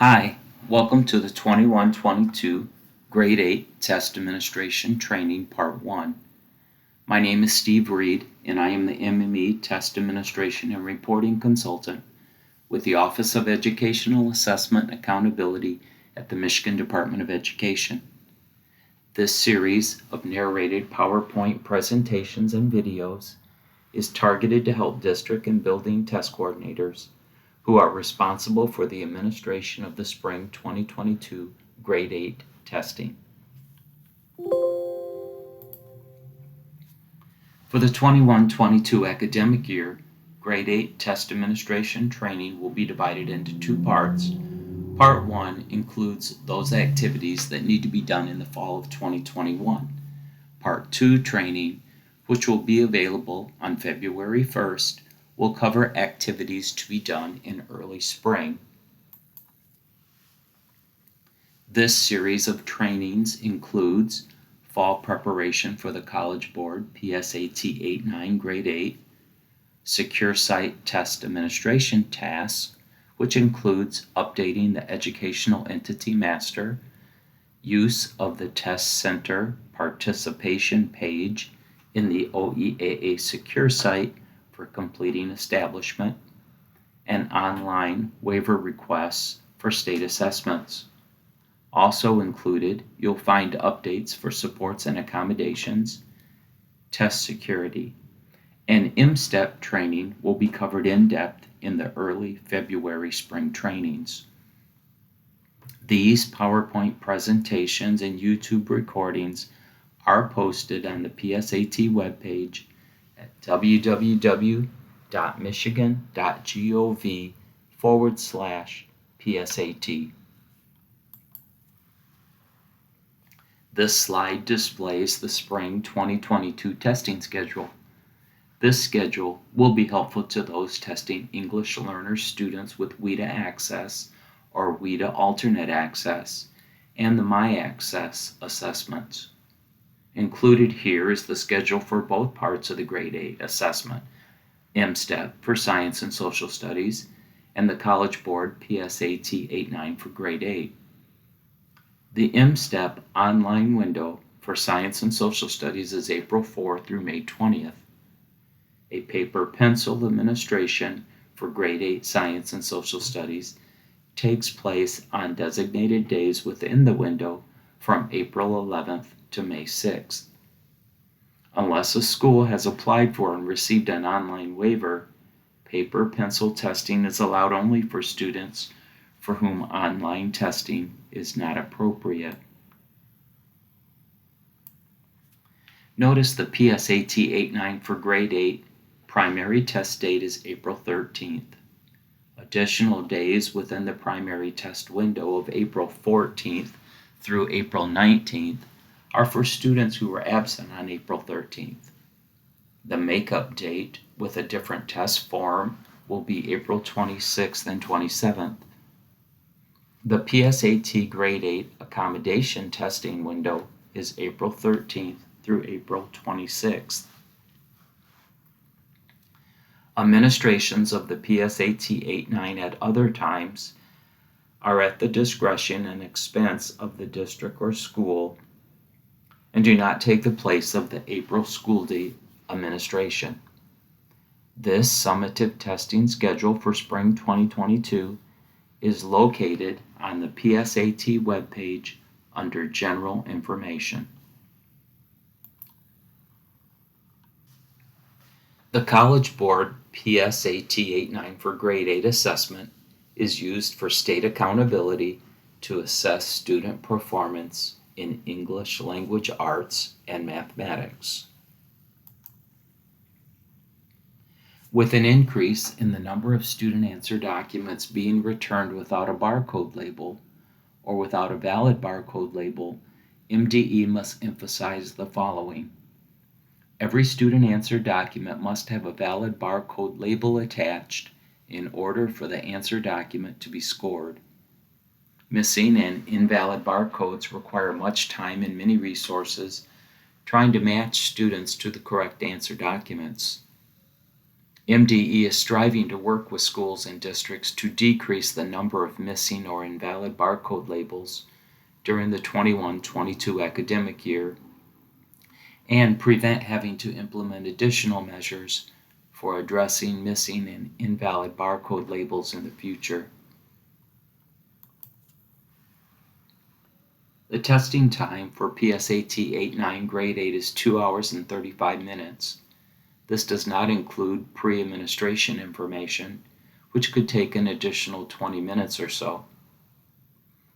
Hi, welcome to the 21-22 Grade 8 Test Administration Training Part 1. My name is Steve Reed, and I am the MME Test Administration and Reporting Consultant with the Office of Educational Assessment and Accountability at the Michigan Department of Education. This series of narrated PowerPoint presentations and videos is targeted to help district and building test coordinators who are responsible for the administration of the spring 2022 Grade 8 testing. For the 21-22 academic year, Grade 8 test administration training will be divided into two parts. Part 1 includes those activities that need to be done in the fall of 2021. Part 2 training, which will be available on February 1st, will cover activities to be done in early spring. This series of trainings includes fall preparation for the College Board PSAT 8-9 Grade 8, Secure Site Test Administration tasks, which includes updating the Educational Entity Master, use of the Test Center participation page in the OEAA Secure Site for completing establishment, and online waiver requests for state assessments. Also included, you'll find updates for supports and accommodations, test security, and M-STEP training will be covered in depth in the early February spring trainings. These PowerPoint presentations and YouTube recordings are posted on the PSAT webpage at www.michigan.gov/PSAT. This slide displays the spring 2022 testing schedule. This schedule will be helpful to those testing English learner students with WIDA Access or WIDA Alternate Access and the My Access assessments. Included here is the schedule for both parts of the Grade 8 assessment, M-STEP for Science and Social Studies, and the College Board PSAT 8-9 for Grade 8. The M-STEP online window for Science and Social Studies is April 4 through May 20th. A paper-pencil administration for Grade 8 Science and Social Studies takes place on designated days within the window from April 11th to May 6th. Unless a school has applied for and received an online waiver, paper-pencil testing is allowed only for students for whom online testing is not appropriate. Notice the PSAT 8-9 for Grade 8 primary test date is April 13th. Additional days within the primary test window of April 14th through April 19th are for students who were absent on April 13th. The makeup date with a different test form will be April 26th and 27th. The PSAT Grade 8 accommodation testing window is April 13th through April 26th. Administrations of the PSAT 8-9 at other times are at the discretion and expense of the district or school and do not take the place of the April school day administration. This summative testing schedule for spring 2022 is located on the PSAT webpage under General Information. The College Board PSAT 8-9 for Grade 8 assessment is used for state accountability to assess student performance in English language arts and mathematics. With an increase in the number of student answer documents being returned without a barcode label or without a valid barcode label, MDE must emphasize the following. Every student answer document must have a valid barcode label attached in order for the answer document to be scored. Missing and invalid barcodes require much time and many resources trying to match students to the correct answer documents. MDE is striving to work with schools and districts to decrease the number of missing or invalid barcode labels during the 21-22 academic year and prevent having to implement additional measures for addressing missing and invalid barcode labels in the future. The testing time for PSAT 8-9 Grade 8 is 2 hours and 35 minutes. This does not include pre-administration information, which could take an additional 20 minutes or so.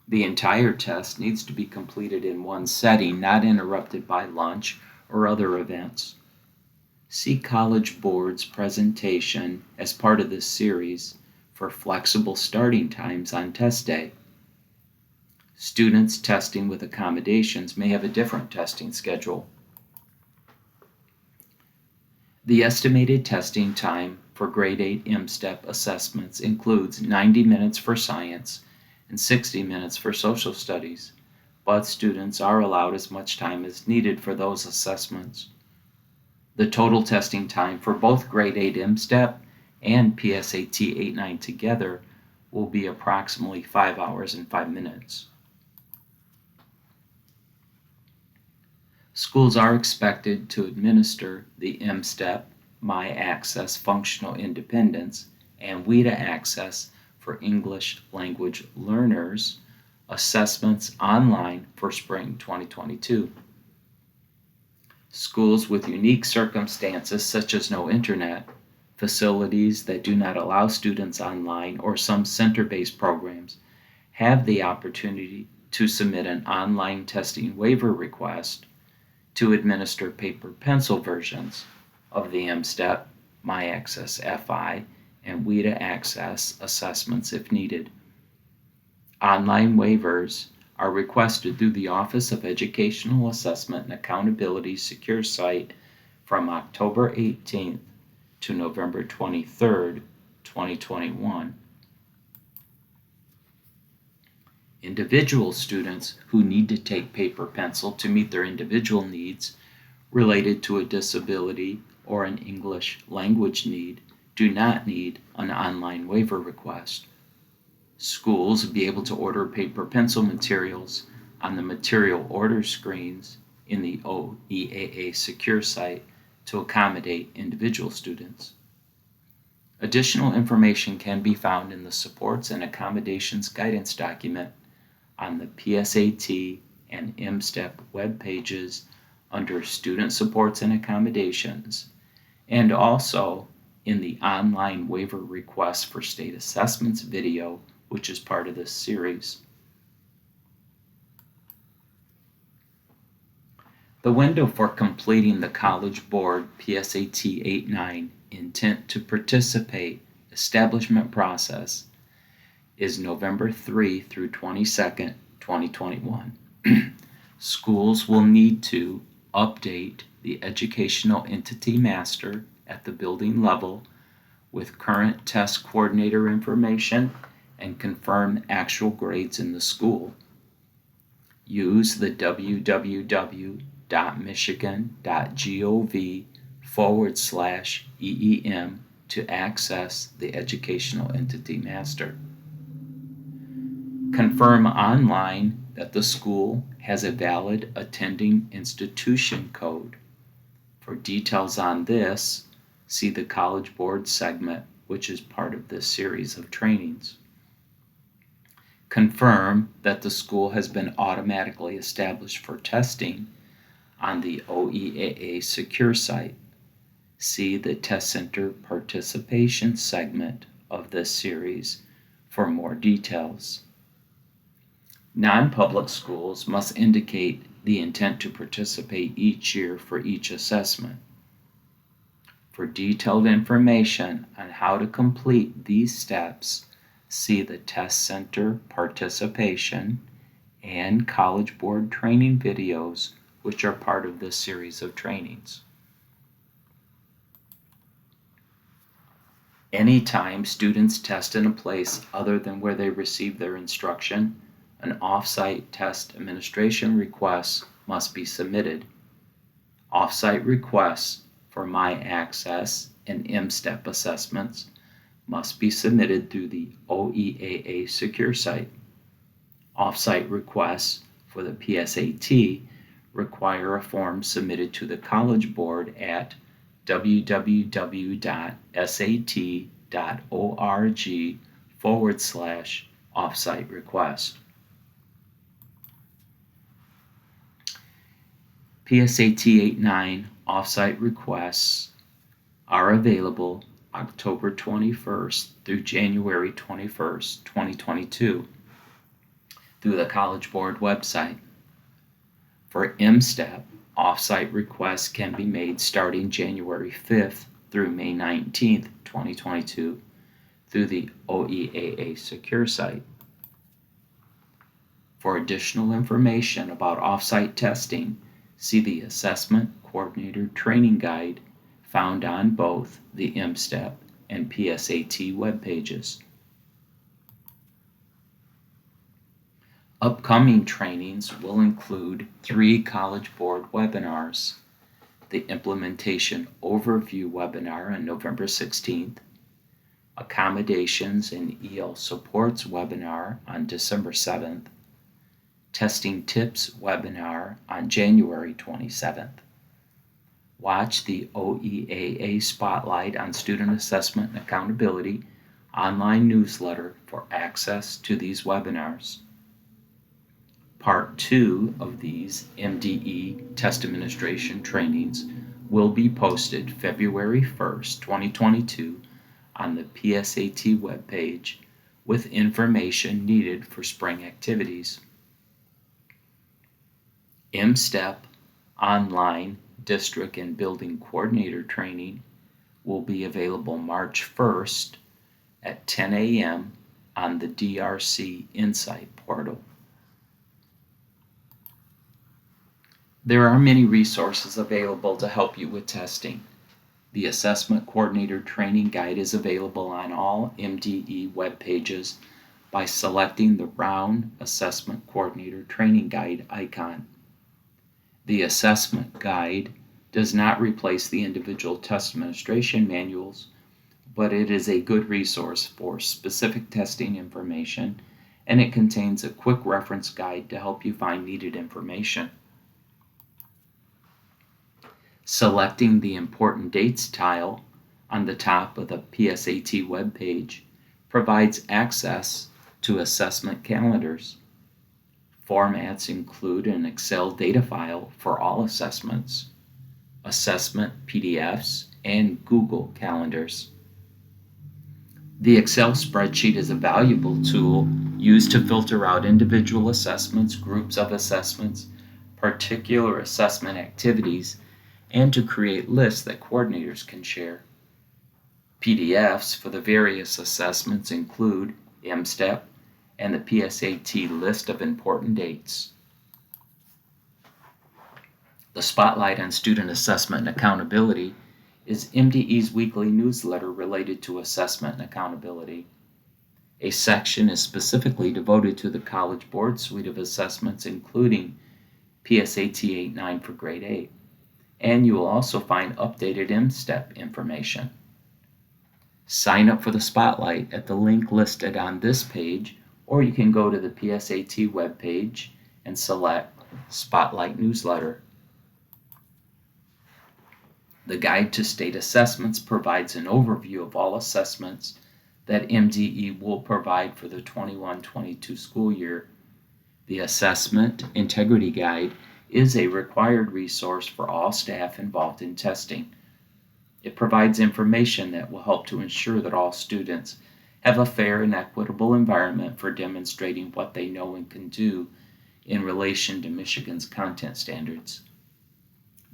The entire test needs to be completed in one setting, not interrupted by lunch or other events. See College Board's presentation as part of this series for flexible starting times on test day. Students testing with accommodations may have a different testing schedule. The estimated testing time for Grade 8 M-STEP assessments includes 90 minutes for science and 60 minutes for social studies, but students are allowed as much time as needed for those assessments. The total testing time for both Grade 8 M-STEP and PSAT 8-9 together will be approximately 5 hours and 5 minutes. Schools are expected to administer the M-STEP, My Access Functional Independence, and WIDA Access for English Language Learners assessments online for spring 2022. Schools with unique circumstances such as no internet, facilities that do not allow students online, or some center-based programs have the opportunity to submit an online testing waiver request to administer paper-pencil versions of the M-STEP, My Access FI, and WIDA Access assessments if needed. Online waivers are requested through the Office of Educational Assessment and Accountability secure site from October 18th to November 23rd, 2021. Individual students who need to take paper pencil to meet their individual needs related to a disability or an English language need do not need an online waiver request. Schools will be able to order paper pencil materials on the material order screens in the OEAA secure site to accommodate individual students. Additional information can be found in the Supports and Accommodations Guidance document on the PSAT and M-STEP web pages under Student Supports and Accommodations, and also in the online waiver request for state assessments video, which is part of this series. The window for completing the College Board PSAT 8-9 intent to participate establishment process is November 3 through 22nd, 2021. Schools will need to update the Educational Entity Master at the building level with current test coordinator information and confirm actual grades in the school. Use the www.michigan.gov/EEM to access the Educational Entity Master. Confirm online that the school has a valid attending institution code. For details on this, see the College Board segment, which is part of this series of trainings. Confirm that the school has been automatically established for testing on the OEAA secure site. See the Test Center Participation segment of this series for more details. Non-public schools must indicate the intent to participate each year for each assessment. For detailed information on how to complete these steps, see the Test Center Participation and College Board training videos, which are part of this series of trainings. Anytime students test in a place other than where they receive their instruction, an off-site test administration request must be submitted. Off-site requests for My Access and MSTEP assessments must be submitted through the OEAA secure site. Off-site requests for the PSAT require a form submitted to the College Board at www.sat.org/offsite request. PSAT 8-9 offsite requests are available October 21st through January 21st, 2022 through the College Board website. For MSTEP, offsite requests can be made starting January 5th through May 19th, 2022 through the OEAA secure site. For additional information about offsite testing, see the Assessment Coordinator Training Guide found on both the MSTEP and PSAT web pages. Upcoming trainings will include 3 College Board webinars: the Implementation Overview webinar on November 16th, Accommodations and EL Supports webinar on December 7th, Testing Tips webinar on January 27th. Watch the OEAA Spotlight on Student Assessment and Accountability online newsletter for access to these webinars. Part 2 of these MDE test administration trainings will be posted February 1st, 2022 on the PSAT webpage with information needed for spring activities. MSTEP Online District and Building Coordinator Training will be available March 1st at 10 a.m. on the DRC Insight portal. There are many resources available to help you with testing. The Assessment Coordinator Training Guide is available on all MDE web pages by selecting the round Assessment Coordinator Training Guide icon. The Assessment Guide does not replace the individual test administration manuals, but it is a good resource for specific testing information, and it contains a quick reference guide to help you find needed information. Selecting the Important Dates tile on the top of the PSAT webpage provides access to assessment calendars. Formats include an Excel data file for all assessments, assessment PDFs, and Google Calendars. The Excel spreadsheet is a valuable tool used to filter out individual assessments, groups of assessments, particular assessment activities, and to create lists that coordinators can share. PDFs for the various assessments include MSTEP and the PSAT list of important dates. The Spotlight on Student Assessment and Accountability is MDE's weekly newsletter related to assessment and accountability. A section is specifically devoted to the College Board suite of assessments, including PSAT 8-9 for Grade 8, and you will also find updated MSTEP information. Sign up for the Spotlight at the link listed on this page, or you can go to the PSAT webpage and select Spotlight Newsletter. The Guide to State Assessments provides an overview of all assessments that MDE will provide for the 21-22 school year. The Assessment Integrity Guide is a required resource for all staff involved in testing. It provides information that will help to ensure that all students have a fair and equitable environment for demonstrating what they know and can do in relation to Michigan's content standards.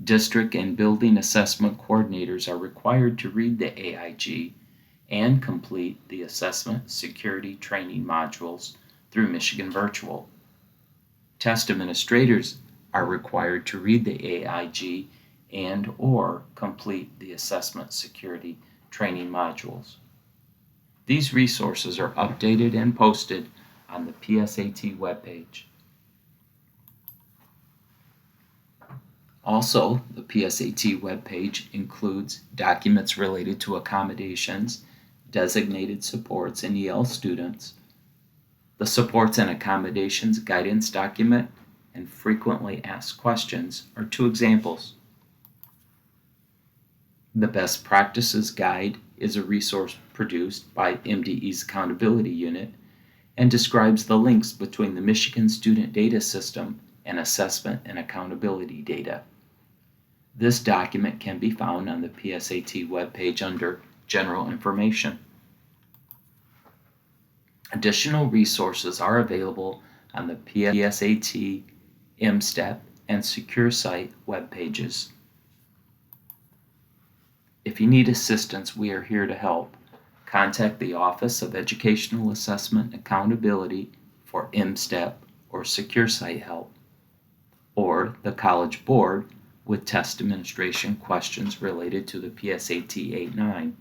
District and building assessment coordinators are required to read the AIG and complete the assessment security training modules through Michigan Virtual. Test administrators are required to read the AIG and/or complete the assessment security training modules. These resources are updated and posted on the PSAT webpage. Also, the PSAT webpage includes documents related to accommodations, designated supports, and EL students. The supports and accommodations guidance document and frequently asked questions are two examples. The Best Practices Guide is a resource produced by MDE's Accountability Unit and describes the links between the Michigan Student Data System and assessment and accountability data. This document can be found on the PSAT webpage under General Information. Additional resources are available on the PSAT, MSTEP, and Secure Site web pages. If you need assistance, we are here to help. Contact the Office of Educational Assessment Accountability for MSTEP or Secure Site help, or the College Board with test administration questions related to the PSAT 8-9.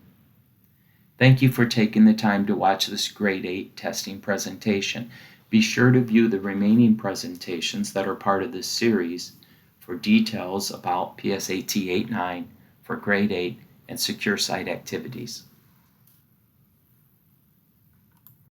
Thank you for taking the time to watch this Grade 8 testing presentation. Be sure to view the remaining presentations that are part of this series for details about PSAT 8-9 for Grade 8 and Secure Site activities.